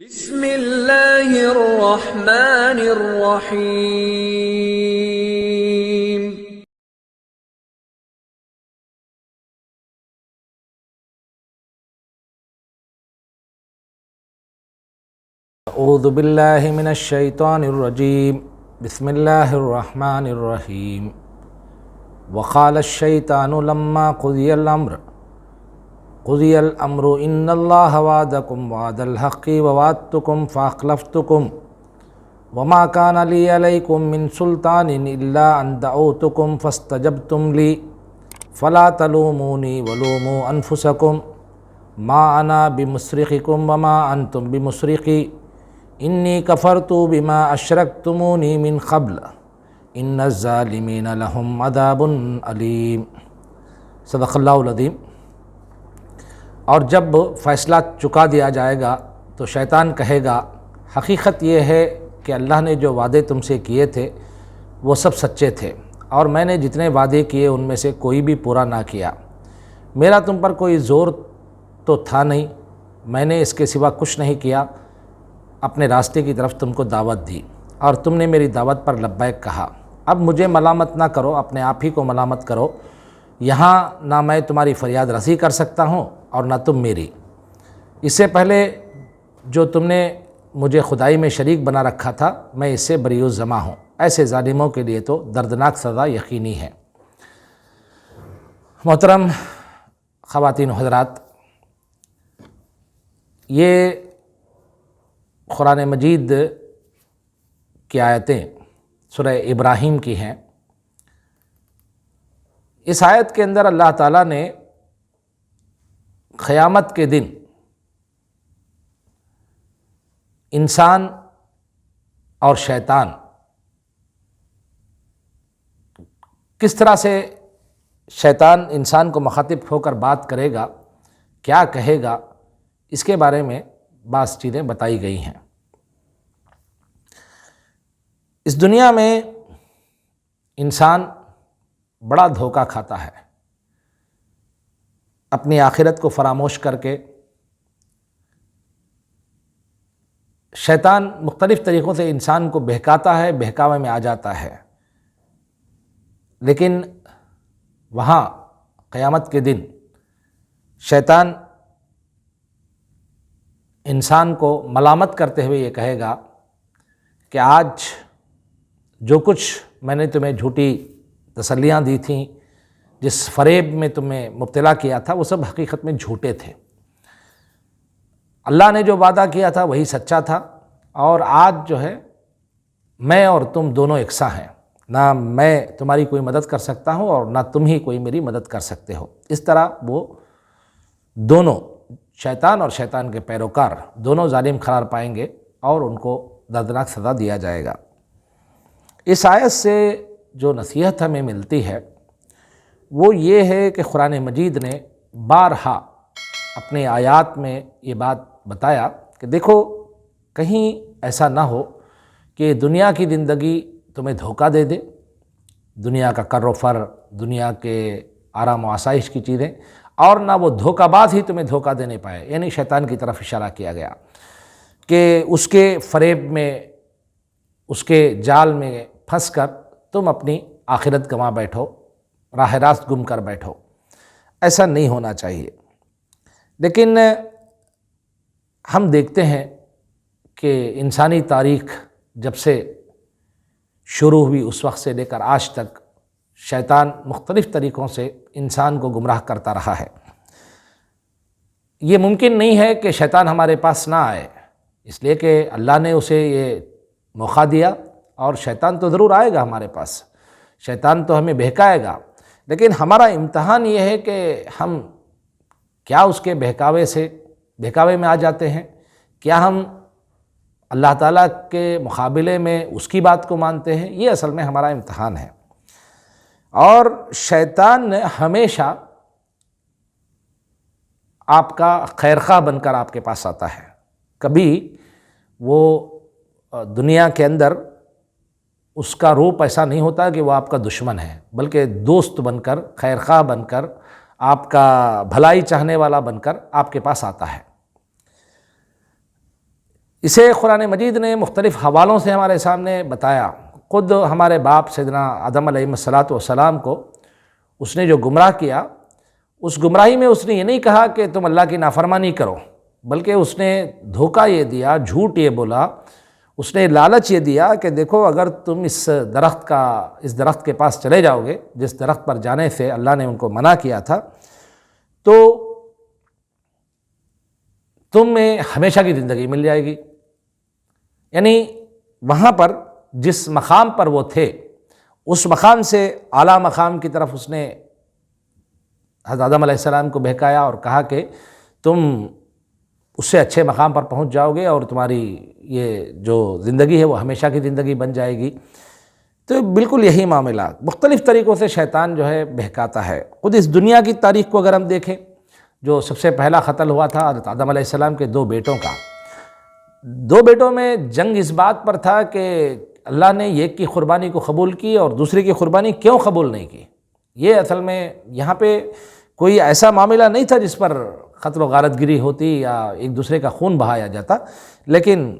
بسم اللہ الرحمن الرحیم۔ اعوذ باللہ من الشیطان الرجیم، بسم اللہ الرحمن الرحیم۔ وقال الشیطان لما قضی الامر ان اللہ وعدکم وعد الحق ووعدتکم فاخلفتکم وما کان لی علیکم من سلطان الا ان دعوتکم فاستجبتم لی فلا تلومونی ولوموا انفسکم ما انا بمصرخکم وما انتم بمصرخی انی کفرت بما اشرکتمونی من قبل ان الظالمین لهم عذاب علیم۔ صدق اللہ العظیم۔ اور جب فیصلہ چکا دیا جائے گا تو شیطان کہے گا حقیقت یہ ہے کہ اللہ نے جو وعدے تم سے کیے تھے وہ سب سچے تھے، اور میں نے جتنے وعدے کیے ان میں سے کوئی بھی پورا نہ کیا۔ میرا تم پر کوئی زور تو تھا نہیں، میں نے اس کے سوا کچھ نہیں کیا، اپنے راستے کی طرف تم کو دعوت دی اور تم نے میری دعوت پر لبیک کہا۔ اب مجھے ملامت نہ کرو، اپنے آپ ہی کو ملامت کرو۔ یہاں نہ میں تمہاری فریاد رسی کر سکتا ہوں اور نہ تم میری۔ اس سے پہلے جو تم نے مجھے خدائی میں شریک بنا رکھا تھا میں اس سے بری الذمہ ہوں۔ ایسے ظالموں کے لیے تو دردناک سزا یقینی ہے۔ محترم خواتین و حضرات، یہ قرآن مجید کی آیتیں سورہ ابراہیم کی ہیں۔ اس آیت کے اندر اللہ تعالیٰ نے قیامت کے دن انسان اور شیطان کس طرح سے شیطان انسان کو مخاطب ہو کر بات کرے گا، کیا کہے گا، اس کے بارے میں بعض چیزیں بتائی گئی ہیں۔ اس دنیا میں انسان بڑا دھوکہ کھاتا ہے، اپنی آخرت کو فراموش کر کے شیطان مختلف طریقوں سے انسان کو بہکاتا ہے، بہکاوے میں آ جاتا ہے، لیکن وہاں قیامت کے دن شیطان انسان کو ملامت کرتے ہوئے یہ کہے گا کہ آج جو کچھ میں نے تمہیں جھوٹی تسلیاں دی تھیں، جس فریب میں تمہیں مبتلا کیا تھا، وہ سب حقیقت میں جھوٹے تھے۔ اللہ نے جو وعدہ کیا تھا وہی سچا تھا، اور آج جو ہے میں اور تم دونوں یکساں ہیں، نہ میں تمہاری کوئی مدد کر سکتا ہوں اور نہ تم ہی کوئی میری مدد کر سکتے ہو۔ اس طرح وہ دونوں، شیطان اور شیطان کے پیروکار، دونوں ظالم قرار پائیں گے اور ان کو دردناک سزا دیا جائے گا۔ اس آیت سے جو نصیحت ہمیں ملتی ہے وہ یہ ہے کہ قرآن مجید نے بارہا اپنے آیات میں یہ بات بتایا کہ دیکھو کہیں ایسا نہ ہو کہ دنیا کی زندگی تمہیں دھوکہ دے دے، دنیا کا کر و فر، دنیا کے آرام و آسائش کی چیزیں، اور نہ وہ دھوکہ باز ہی تمہیں دھوکہ دینے پائے، یعنی شیطان کی طرف اشارہ کیا گیا کہ اس کے فریب میں، اس کے جال میں پھنس کر تم اپنی آخرت گنوا بیٹھو، راہ راست گم کر بیٹھو۔ ایسا نہیں ہونا چاہیے۔ لیکن ہم دیکھتے ہیں کہ انسانی تاریخ جب سے شروع ہوئی اس وقت سے لے کر آج تک شیطان مختلف طریقوں سے انسان کو گمراہ کرتا رہا ہے۔ یہ ممکن نہیں ہے کہ شیطان ہمارے پاس نہ آئے، اس لیے کہ اللہ نے اسے یہ موقع دیا، اور شیطان تو ضرور آئے گا ہمارے پاس، شیطان تو ہمیں بہکائے گا، لیکن ہمارا امتحان یہ ہے کہ ہم کیا اس کے بہکاوے میں آ جاتے ہیں، کیا ہم اللہ تعالیٰ کے مقابلے میں اس کی بات کو مانتے ہیں۔ یہ اصل میں ہمارا امتحان ہے۔ اور شیطان ہمیشہ آپ کا خیرخواہ بن کر آپ کے پاس آتا ہے۔ کبھی وہ دنیا کے اندر اس کا روپ ایسا نہیں ہوتا کہ وہ آپ کا دشمن ہے، بلکہ دوست بن کر، خیرخواہ بن کر، آپ کا بھلائی چاہنے والا بن کر آپ کے پاس آتا ہے۔ اسے قرآن مجید نے مختلف حوالوں سے ہمارے سامنے بتایا۔ خود ہمارے باپ سیدنا آدم علیہ الصلاۃ والسلام کو اس نے جو گمراہ کیا، اس گمراہی میں اس نے یہ نہیں کہا کہ تم اللہ کی نافرمانی کرو، بلکہ اس نے دھوکہ یہ دیا، جھوٹ یہ بولا، اس نے لالچ یہ دیا کہ دیکھو اگر تم اس درخت کے پاس چلے جاؤ گے جس درخت پر جانے سے اللہ نے ان کو منع کیا تھا، تو تمہیں ہمیشہ کی زندگی مل جائے گی۔ یعنی وہاں پر جس مقام پر وہ تھے اس مقام سے اعلیٰ مقام کی طرف اس نے حضرت آدم علیہ السلام کو بہکایا اور کہا کہ تم اس سے اچھے مقام پر پہنچ جاؤ گے اور تمہاری یہ جو زندگی ہے وہ ہمیشہ کی زندگی بن جائے گی۔ تو بالکل یہی معاملہ مختلف طریقوں سے شیطان جو ہے بہکاتا ہے۔ خود اس دنیا کی تاریخ کو اگر ہم دیکھیں، جو سب سے پہلا قتل ہوا تھا حضرت آدم علیہ السلام کے 2 بیٹوں کا، 2 بیٹوں میں جنگ اس بات پر تھا کہ اللہ نے ایک کی قربانی کو قبول کی اور دوسرے کی قربانی کیوں قبول نہیں کی۔ یہ اصل میں یہاں پہ کوئی ایسا معاملہ نہیں تھا جس پر قتل و غارت گری ہوتی یا ایک دوسرے کا خون بہایا جاتا، لیکن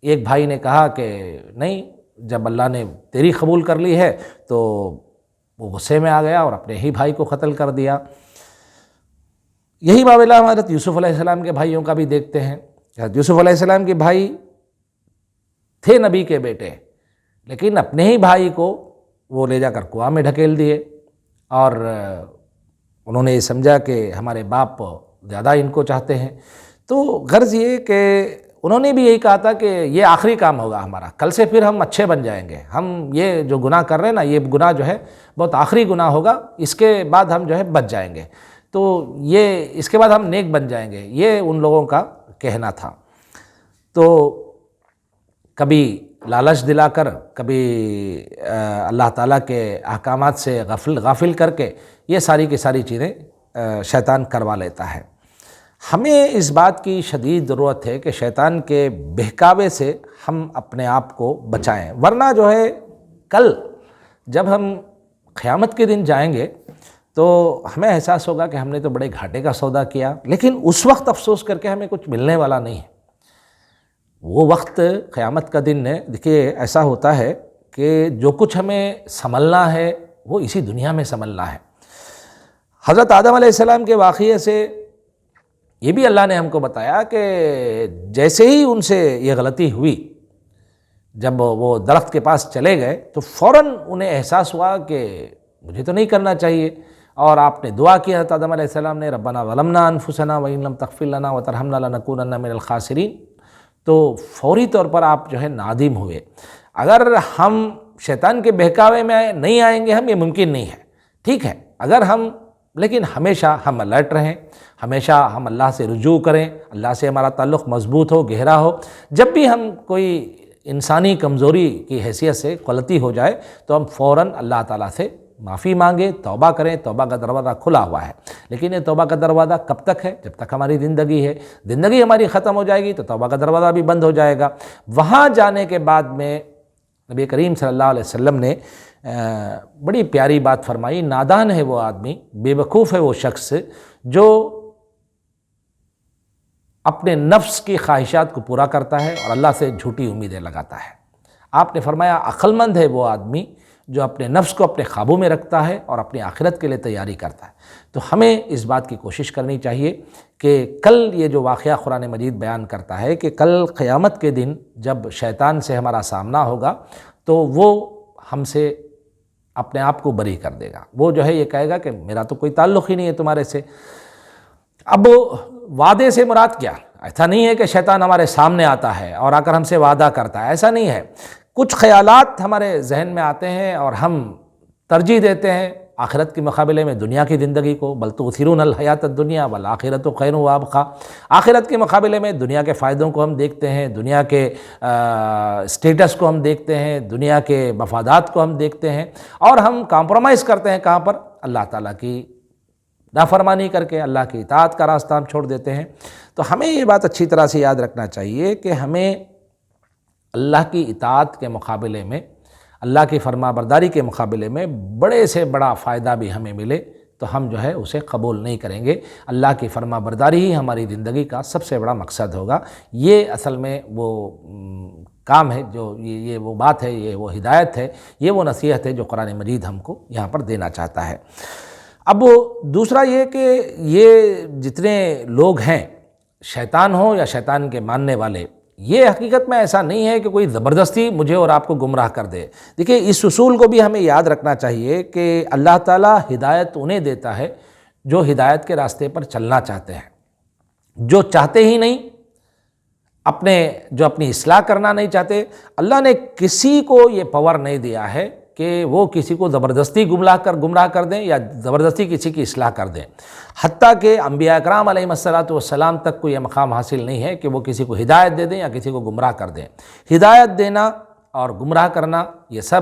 ایک بھائی نے کہا کہ نہیں، جب اللہ نے تیری قبول کر لی ہے تو وہ غصے میں آ گیا اور اپنے ہی بھائی کو قتل کر دیا۔ یہی معاملہ حضرت یوسف علیہ السلام کے بھائیوں کا بھی دیکھتے ہیں۔ حضرت یوسف علیہ السلام کے بھائی تھے نبی کے بیٹے، لیکن اپنے ہی بھائی کو وہ لے جا کر کنواں میں ڈھکیل دیے، اور انہوں نے یہ سمجھا کہ ہمارے باپ زیادہ ان کو چاہتے ہیں۔ تو غرض یہ کہ انہوں نے بھی یہی کہا تھا کہ یہ آخری کام ہوگا ہمارا، کل سے پھر ہم اچھے بن جائیں گے، ہم یہ جو گناہ کر رہے ہیں نا، یہ گناہ جو ہے بہت آخری گناہ ہوگا، اس کے بعد ہم جو ہے بچ جائیں گے، تو یہ اس کے بعد ہم نیک بن جائیں گے، یہ ان لوگوں کا کہنا تھا۔ تو کبھی لالچ دلا کر، کبھی اللہ تعالیٰ کے احکامات سے غافل کر کے یہ ساری کی ساری چیزیں شیطان کروا لیتا ہے۔ ہمیں اس بات کی شدید ضرورت ہے کہ شیطان کے بہکاوے سے ہم اپنے آپ کو بچائیں، ورنہ جو ہے کل جب ہم قیامت کے دن جائیں گے تو ہمیں احساس ہوگا کہ ہم نے تو بڑے گھاٹے کا سودا کیا، لیکن اس وقت افسوس کر کے ہمیں کچھ ملنے والا نہیں ہے۔ وہ وقت قیامت کا دن ہے، دیکھیے ایسا ہوتا ہے کہ جو کچھ ہمیں سنبھلنا ہے وہ اسی دنیا میں سنبھلنا ہے۔ حضرت آدم علیہ السلام کے واقعے سے یہ بھی اللہ نے ہم کو بتایا کہ جیسے ہی ان سے یہ غلطی ہوئی، جب وہ درخت کے پاس چلے گئے تو فوراً انہیں احساس ہوا کہ مجھے تو نہیں کرنا چاہیے، اور آپ نے دعا کی حضرت آدم علیہ السلام نے، ربنا ظلمنا انفسنا وان لم تغفر لنا وترحمنا لنکونن من الخاسرین۔ تو فوری طور پر آپ جو ہے نادم ہوئے۔ اگر ہم شیطان کے بہکاوے میں نہیں آئیں گے، ہم یہ ممکن نہیں ہے، ٹھیک ہے، اگر ہم لیکن ہمیشہ ہم الرٹ رہیں، ہمیشہ ہم اللہ سے رجوع کریں، اللہ سے ہمارا تعلق مضبوط ہو، گہرا ہو۔ جب بھی ہم کوئی انسانی کمزوری کی حیثیت سے غلطی ہو جائے تو ہم فوراً اللہ تعالیٰ سے معافی مانگیں، توبہ کریں، توبہ کا دروازہ کھلا ہوا ہے۔ لیکن یہ توبہ کا دروازہ کب تک ہے؟ جب تک ہماری زندگی ہے، زندگی ہماری ختم ہو جائے گی تو توبہ کا دروازہ بھی بند ہو جائے گا۔ وہاں جانے کے بعد میں نبی کریم صلی اللہ علیہ وسلم نے بڑی پیاری بات فرمائی، نادان ہے وہ آدمی، بے وقوف ہے وہ شخص جو اپنے نفس کی خواہشات کو پورا کرتا ہے اور اللہ سے جھوٹی امیدیں لگاتا ہے۔ آپ نے فرمایا عقل مند ہے وہ آدمی جو اپنے نفس کو اپنے قابو میں رکھتا ہے اور اپنی آخرت کے لیے تیاری کرتا ہے۔ تو ہمیں اس بات کی کوشش کرنی چاہیے کہ کل یہ جو واقعہ قرآن مجید بیان کرتا ہے کہ کل قیامت کے دن جب شیطان سے ہمارا سامنا ہوگا تو وہ ہم سے اپنے آپ کو بری کر دے گا، وہ جو ہے یہ کہے گا کہ میرا تو کوئی تعلق ہی نہیں ہے تمہارے سے۔ اب وعدے سے مراد کیا؟ ایسا نہیں ہے کہ شیطان ہمارے سامنے آتا ہے اور آ کر ہم سے وعدہ کرتا ہے، ایسا نہیں ہے۔ کچھ خیالات ہمارے ذہن میں آتے ہیں اور ہم ترجیح دیتے ہیں آخرت کے مقابلے میں دنیا کی زندگی کو، بل تؤثرون الحیات الدنیا والآخرۃ خیر وابقیٰ۔ آخرت کے مقابلے میں دنیا کے فائدوں کو ہم دیکھتے ہیں، دنیا کے اسٹیٹس کو ہم دیکھتے ہیں، دنیا کے مفادات کو ہم دیکھتے ہیں، اور ہم کمپرومائز کرتے ہیں کہاں پر؟ اللہ تعالیٰ کی نافرمانی کر کے اللہ کی اطاعت کا راستہ ہم چھوڑ دیتے ہیں۔ تو ہمیں یہ بات اچھی طرح سے یاد رکھنا چاہیے کہ ہمیں اللہ کی اطاعت کے مقابلے میں، اللہ کی فرما برداری کے مقابلے میں بڑے سے بڑا فائدہ بھی ہمیں ملے تو ہم جو ہے اسے قبول نہیں کریں گے۔ اللہ کی فرما برداری ہی ہماری زندگی کا سب سے بڑا مقصد ہوگا۔ یہ اصل میں وہ کام ہے، جو یہ وہ بات ہے، یہ وہ ہدایت ہے، یہ وہ نصیحت ہے جو قرآن مجید ہم کو یہاں پر دینا چاہتا ہے۔ اب دوسرا یہ کہ یہ جتنے لوگ ہیں، شیطان ہوں یا شیطان کے ماننے والے، یہ حقیقت میں ایسا نہیں ہے کہ کوئی زبردستی مجھے اور آپ کو گمراہ کر دے۔ دیکھیں اس اصول کو بھی ہمیں یاد رکھنا چاہیے کہ اللہ تعالیٰ ہدایت انہیں دیتا ہے جو ہدایت کے راستے پر چلنا چاہتے ہیں۔ جو چاہتے ہی نہیں، اپنی اصلاح کرنا نہیں چاہتے، اللہ نے کسی کو یہ پاور نہیں دیا ہے کہ وہ کسی کو زبردستی گمراہ کر دیں یا زبردستی کسی کی اصلاح کر دیں۔ حتیٰ کہ انبیاء اکرام علیہم السلام تک کو یہ مقام حاصل نہیں ہے کہ وہ کسی کو ہدایت دے دیں یا کسی کو گمراہ کر دیں۔ ہدایت دینا اور گمراہ کرنا یہ سب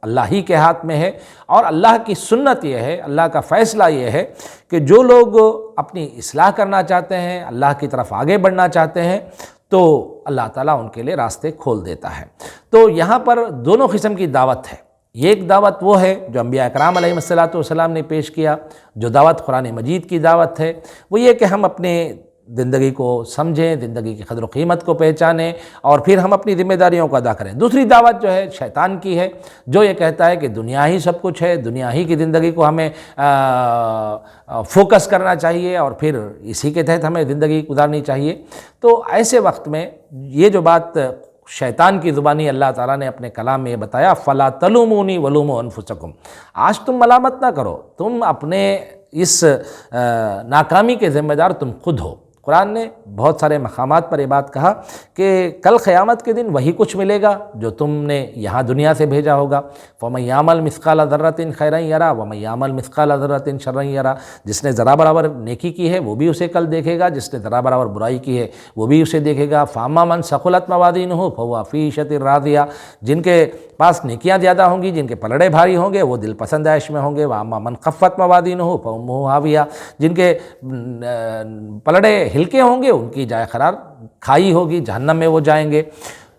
اللہ ہی کے ہاتھ میں ہے، اور اللہ کی سنت یہ ہے، اللہ کا فیصلہ یہ ہے کہ جو لوگ اپنی اصلاح کرنا چاہتے ہیں، اللہ کی طرف آگے بڑھنا چاہتے ہیں، تو اللہ تعالیٰ ان کے لیے راستے کھول دیتا ہے۔ تو یہاں پر دونوں قسم کی دعوت ہے۔ ایک دعوت وہ ہے جو انبیاء اکرام علیہم السلام نے پیش کیا، جو دعوت قرآن مجید کی دعوت ہے، وہ یہ کہ ہم اپنے زندگی کو سمجھیں، زندگی کی قدر و قیمت کو پہچانیں، اور پھر ہم اپنی ذمہ داریوں کو ادا کریں۔ دوسری دعوت جو ہے شیطان کی ہے، جو یہ کہتا ہے کہ دنیا ہی سب کچھ ہے، دنیا ہی کی زندگی کو ہمیں فوکس کرنا چاہیے اور پھر اسی کے تحت ہمیں زندگی گزارنی چاہیے۔ تو ایسے وقت میں یہ جو بات شیطان کی زبانی اللہ تعالیٰ نے اپنے کلام میں یہ بتایا، فَلَا تَلُومُونِي وَلُومُوا أَنفُسَكُمْ، آج تم ملامت نہ کرو، تم اپنے اس ناکامی کے ذمہ دار تم خود ہو۔ قرآن نے بہت سارے مقامات پر یہ بات کہا کہ کل قیامت کے دن وہی کچھ ملے گا جو تم نے یہاں دنیا سے بھیجا ہوگا۔ فَمَن يَعْمَلْ مِثْقَالَ ذَرَّةٍ خَيْرًا يَرَهُ وَمَن يَعْمَلْ مِثْقَالَ ذَرَّةٍ شَرًّا يَرَهُ، جس نے ذرا برابر نیکی کی ہے وہ بھی اسے کل دیکھے گا، جس نے ذرا برابر برائی کی ہے وہ بھی اسے دیکھے گا۔ فَأَمَّا مَنْ ثَقُلَتْ مَوَازِينُهُ فَهُوَ فِي عِيشَةٍ رَاضِيَةٍ، جن کے پاس نیکیاں زیادہ ہوں گی، جن کے پلڑے بھاری ہوں گے، وہ دل پسند عیش میں ہوں گے۔ وَأَمَّا مَنْ خَفَّتْ مَوَازِينُهُ فَأُمُّهُ هَاوِيَةٌ، جن کے پلڑے ہلکے ہوں گے، ان کی جائے قرار کھائی ہوگی، جہنم میں وہ جائیں گے۔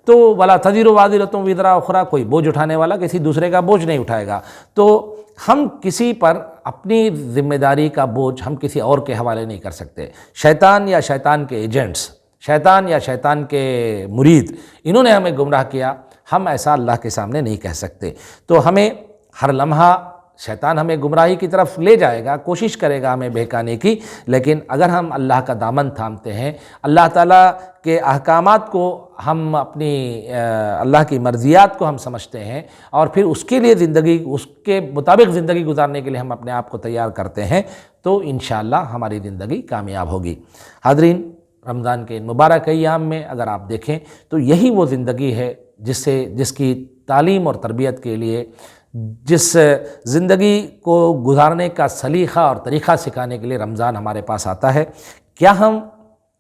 تو وَلَا تَزِرُ وَازِرَةٌ وِزْرَ أُخْرَىٰ، کوئی بوجھ اٹھانے والا کسی دوسرے کا بوجھ نہیں اٹھائے گا۔ تو ہم کسی پر اپنی ذمہ داری کا بوجھ ہم کسی اور کے حوالے نہیں کر سکتے۔ شیطان یا شیطان کے ایجنٹس، شیطان یا شیطان کے مرید، انہوں نے ہمیں گمراہ کیا، ہم ایسا اللہ کے سامنے نہیں کہہ سکتے۔ تو ہمیں ہر لمحہ شیطان ہمیں گمراہی کی طرف لے جائے گا، کوشش کرے گا ہمیں بہکانے کی، لیکن اگر ہم اللہ کا دامن تھامتے ہیں، اللہ تعالیٰ کے احکامات کو ہم اپنی اللہ کی مرضیات کو ہم سمجھتے ہیں، اور پھر اس کے لیے زندگی، اس کے مطابق زندگی گزارنے کے لیے ہم اپنے آپ کو تیار کرتے ہیں، تو انشاءاللہ ہماری زندگی کامیاب ہوگی۔ حاضرین، رمضان کے ان مبارک ایام میں اگر آپ دیکھیں تو یہی وہ زندگی ہے جس کی تعلیم اور تربیت کے لیے، جس زندگی کو گزارنے کا سلیقہ اور طریقہ سکھانے کے لیے رمضان ہمارے پاس آتا ہے۔ کیا ہم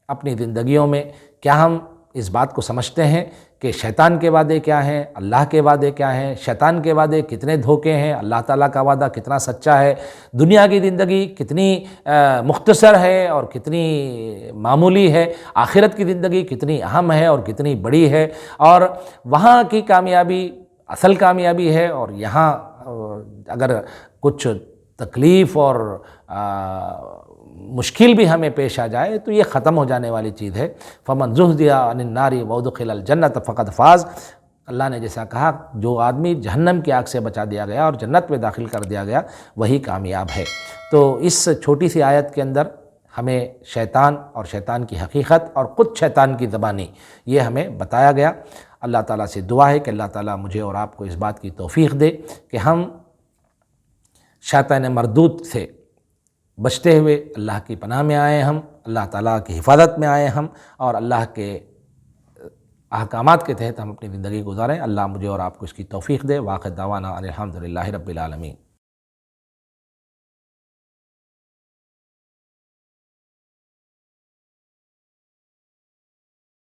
اپنی زندگیوں میں، کیا ہم اس بات کو سمجھتے ہیں کہ شیطان کے وعدے کیا ہیں، اللہ کے وعدے کیا ہیں، شیطان کے وعدے کتنے دھوکے ہیں، اللہ تعالیٰ کا وعدہ کتنا سچا ہے، دنیا کی زندگی کتنی مختصر ہے اور کتنی معمولی ہے، آخرت کی زندگی کتنی اہم ہے اور کتنی بڑی ہے، اور وہاں کی کامیابی اصل کامیابی ہے، اور یہاں اگر کچھ تکلیف اور مشکل بھی ہمیں پیش آ جائے تو یہ ختم ہو جانے والی چیز ہے۔ فَمَنْ زُحْزِحَ عَنِ النَّارِ وَأُدْخِلَ الْجَنَّةَ فَقَدْ فَازَ، اللہ نے جیسا کہا جو آدمی جہنم کی آگ سے بچا دیا گیا اور جنت میں داخل کر دیا گیا وہی کامیاب ہے۔ تو اس چھوٹی سی آیت کے اندر ہمیں شیطان اور شیطان کی حقیقت اور خود شیطان کی زبانی یہ ہمیں بتایا گیا۔ اللہ تعالیٰ سے دعا ہے کہ اللہ تعالیٰ مجھے اور آپ کو اس بات کی توفیق دے کہ ہم شیطان مردود سے بچتے ہوئے اللہ کی پناہ میں آئیں، ہم اللہ تعالیٰ کی حفاظت میں آئیں، ہم اور اللہ کے احکامات کے تحت ہم اپنی زندگی گزاریں۔ اللہ مجھے اور آپ کو اس کی توفیق دے۔ واخر دعوانا الحمدللہ رب العالمین۔